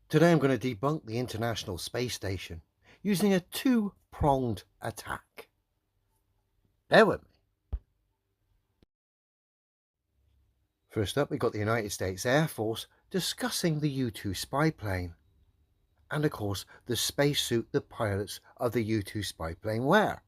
Today I'm going to debunk the International Space Station using a two-pronged attack. Bear with me. First up, we've got the United States Air Force discussing the U-2 spy plane and, of course, the spacesuit the pilots of the U-2 spy plane wear.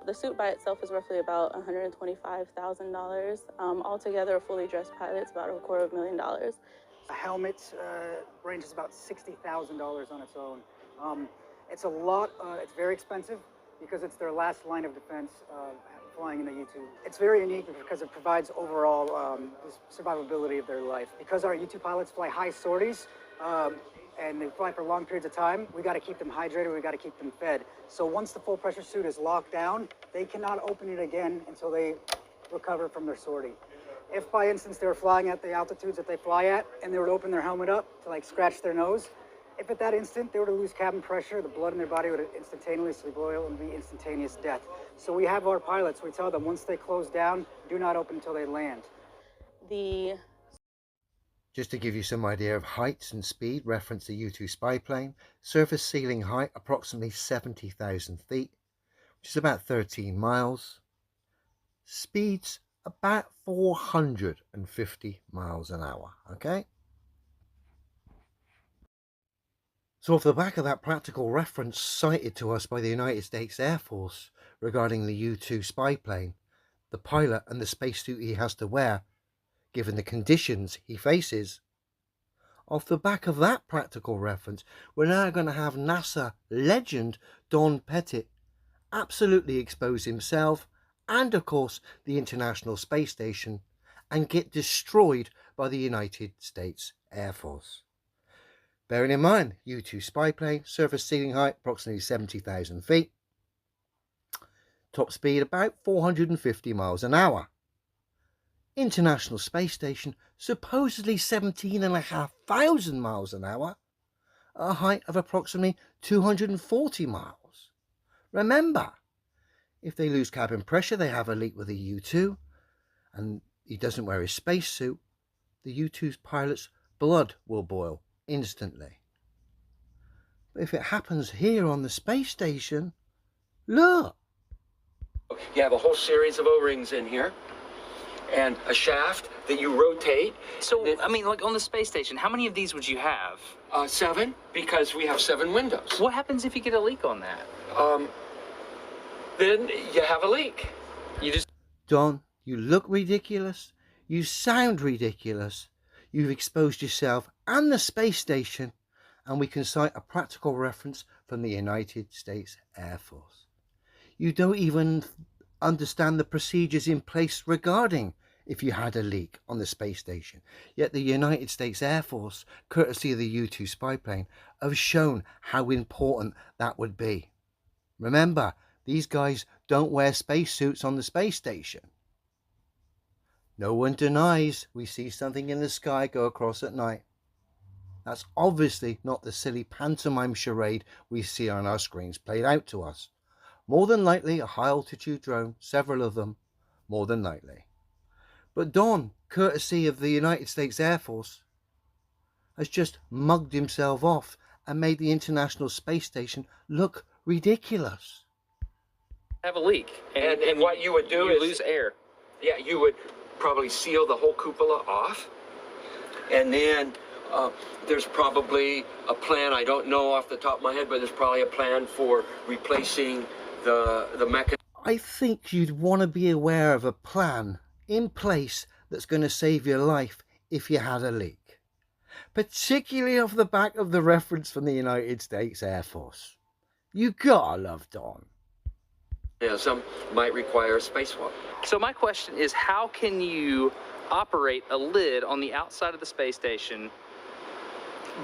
The suit by itself is roughly about $125,000. Altogether, a fully dressed pilot's about $250,000. A helmet ranges about $60,000 on its own. It's a lot, it's very expensive because it's their last line of defense flying in the U-2. It's very unique because it provides overall survivability of their life. Because our U-2 pilots fly high sorties, and they fly for long periods of time, we got to keep them hydrated, we got to keep them fed. So once the full pressure suit is locked down, they cannot open it again until they recover from their sortie. If by instance they were flying at the altitudes that they fly at and they were to open their helmet up to like scratch their nose, if at that instant they were to lose cabin pressure, the blood in their body would instantaneously boil and be instantaneous death. So we have our pilots, we tell them once they close down, do not open until they land. Just to give you some idea of heights and speed, reference the U-2 spy plane. Surface ceiling height approximately 70,000 feet, which is about 13 miles. Speeds about 450 miles an hour, okay? So off the back of that practical reference cited to us by the United States Air Force regarding the U-2 spy plane, the pilot and the spacesuit he has to wear, given the conditions he faces, off the back of that practical reference, we're now going to have NASA legend Don Pettit absolutely expose himself and, of course, the International Space Station and get destroyed by the United States Air Force. Bearing in mind, U-2 spy plane, surface ceiling height approximately 70,000 feet, top speed about 450 miles an hour. International Space Station, supposedly 17,500 miles an hour, at a height of approximately 240 miles. Remember, if they lose cabin pressure, they have a leak with the U-2, and he doesn't wear his spacesuit, the U-2's pilot's blood will boil instantly. But if it happens here on the space station, look! You have a whole series of O-rings in here and a shaft that you rotate. So, I mean, like on the space station, how many of these would you have? 7, because we have 7 windows. What happens if you get a leak on that? Then you have a leak. You just... Don, you look ridiculous. You sound ridiculous. You've exposed yourself and the space station, and we can cite a practical reference from the United States Air Force. You don't even understand the procedures in place regarding if you had a leak on the space station. Yet the United States Air Force, courtesy of the U-2 spy plane, have shown how important that would be. Remember, these guys don't wear spacesuits on the space station. No one denies we see something in the sky go across at night. That's obviously not the silly pantomime charade we see on our screens played out to us. More than likely a high-altitude drone, several of them, more than likely. But Don, courtesy of the United States Air Force, has just mugged himself off and made the International Space Station look ridiculous. Have a leak. And what you would do is... is... lose air. Yeah, you would probably seal the whole cupola off. And then there's probably a plan, I don't know off the top of my head, but there's probably a plan for replacing the mechanism. I think you'd want to be aware of a plan in place that's going to save your life if you had a leak, particularly off the back of the reference from the United States Air Force. You gotta love Don. Yeah, some might require a spacewalk. So my question is, how can you operate a lid on the outside of the space station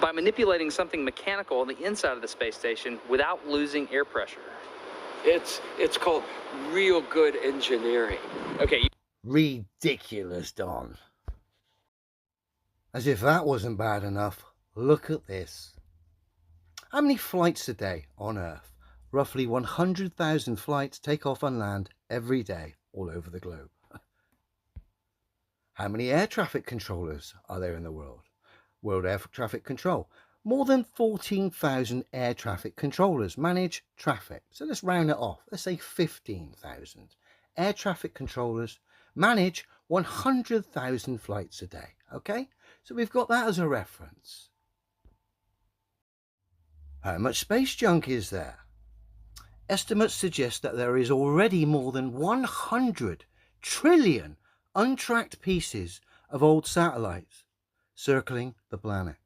by manipulating something mechanical on the inside of the space station without losing air pressure? It's called real good engineering. Okay. Ridiculous, Don. As if that wasn't bad enough, look at this. How many flights a day on Earth? Roughly 100,000 flights take off and land every day all over the globe. How many air traffic controllers are there in the world? World Air Traffic Control. More than 14,000 air traffic controllers manage traffic. So let's round it off. Let's say 15,000. Air traffic controllers manage 100,000 flights a day. Okay? So we've got that as a reference. How much space junk is there? Estimates suggest that there is already more than 100 trillion untracked pieces of old satellites circling the planet.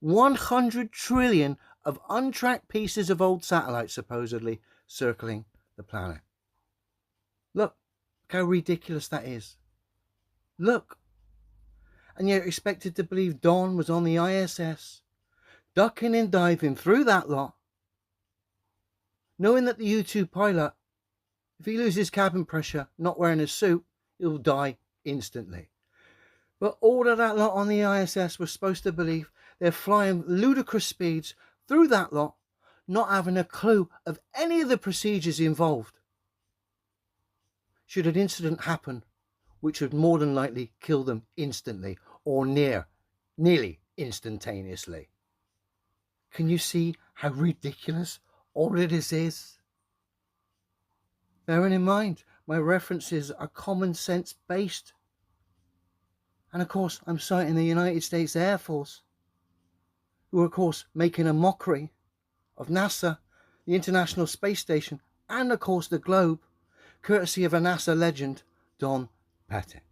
100 trillion of untracked pieces of old satellites supposedly circling the planet. Look how ridiculous that is. Look. And you're expected to believe Don was on the ISS, ducking and diving through that lot, knowing that the U-2 pilot, if he loses cabin pressure, not wearing a suit, he'll die instantly. But all of that lot on the ISS was supposed to believe they're flying ludicrous speeds through that lot, not having a clue of any of the procedures involved. Should an incident happen, which would more than likely kill them instantly or nearly instantaneously. Can you see how ridiculous all of this is? Bearing in mind, my references are common sense based. And of course, I'm citing the United States Air Force, who are of course making a mockery of NASA, the International Space Station, and of course the globe, courtesy of a NASA legend, Don Pettit.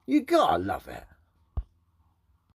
You gotta love it.